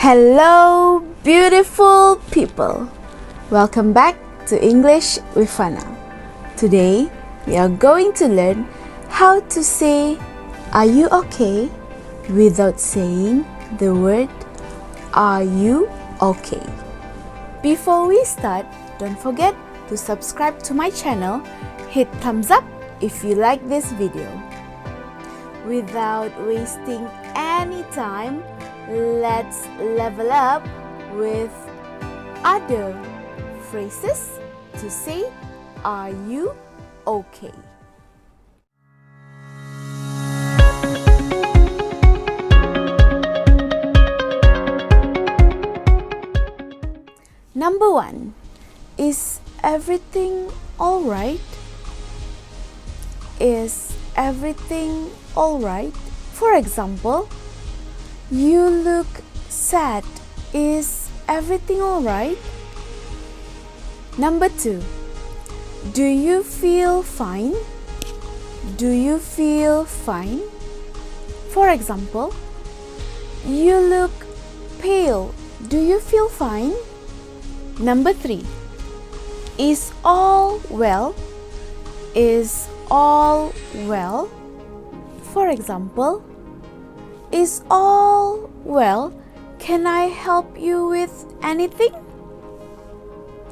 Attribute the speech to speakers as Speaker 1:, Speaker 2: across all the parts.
Speaker 1: Hello, beautiful people. Welcome back to English with Fana. Today, we are going to learn how to say "Are you okay?" without saying the word "Are you okay?" Before we start, don't forget to subscribe to my channel. Hit thumbs up if you like this video. Without wasting any time, let's level up with other phrases to say "Are you okay?" Number 1. Is everything alright? Is everything alright? For example, you look sad. Is everything alright? Number 2. Do you feel fine? Do you feel fine? For example, you look pale. Do you feel fine? Number 3. Is all well? Is all well? For example, is all well? Can I help you with anything?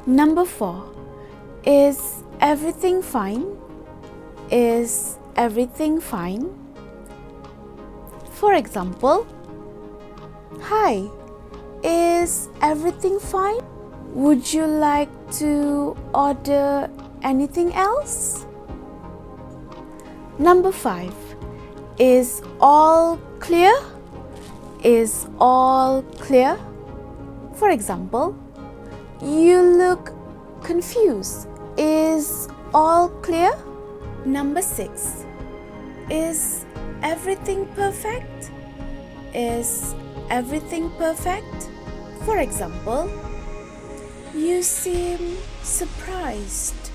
Speaker 1: Number 4. Is everything fine? Is everything fine? For example, hi, is everything fine? Would you like to order anything else? Number 5. Is all clear? Is all clear? For example, you look confused. Is all clear? Number 6. Is everything perfect? Is everything perfect? For example, you seem surprised.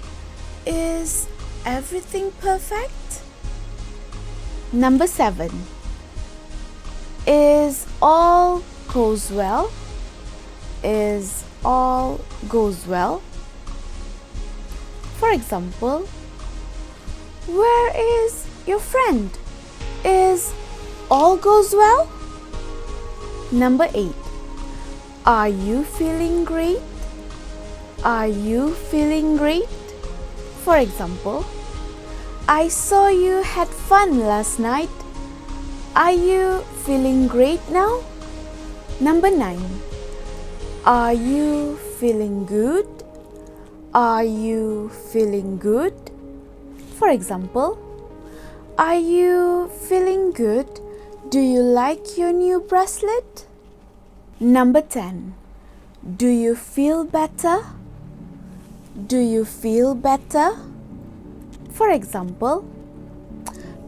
Speaker 1: Is everything perfect? Number 7. Is all goes well? Is all goes well? For example, where is your friend? Is all goes well? Number 8. Are you feeling great? Are you feeling great? For example, I saw you had fun last night. Are you feeling great now? Number 9. Are you feeling good? Are you feeling good? For example, are you feeling good? Do you like your new bracelet? Number 10. Do you feel better? Do you feel better? For example,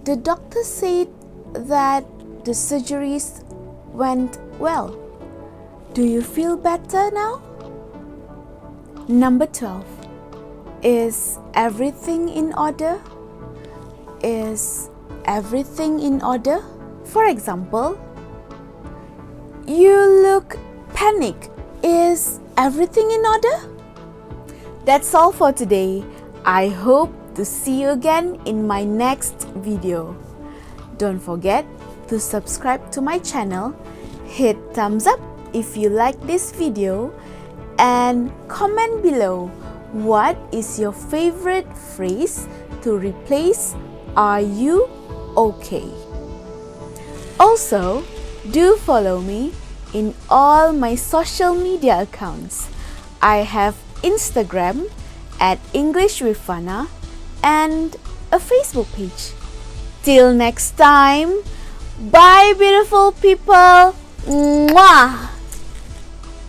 Speaker 1: the doctor said that the surgeries went well. Do you feel better now? Number 12. Is everything in order? Is everything in order? For example, you look panicked. Is everything in order? That's all for today. I hope to see you again in my next video. Don't forget to subscribe to my channel, hit thumbs up if you like this video, and comment below what is your favorite phrase to replace "Are you okay?" Also, do follow me in all my social media accounts. I have Instagram at English with Fana and a Facebook page. Till next time, bye beautiful people. Mwah!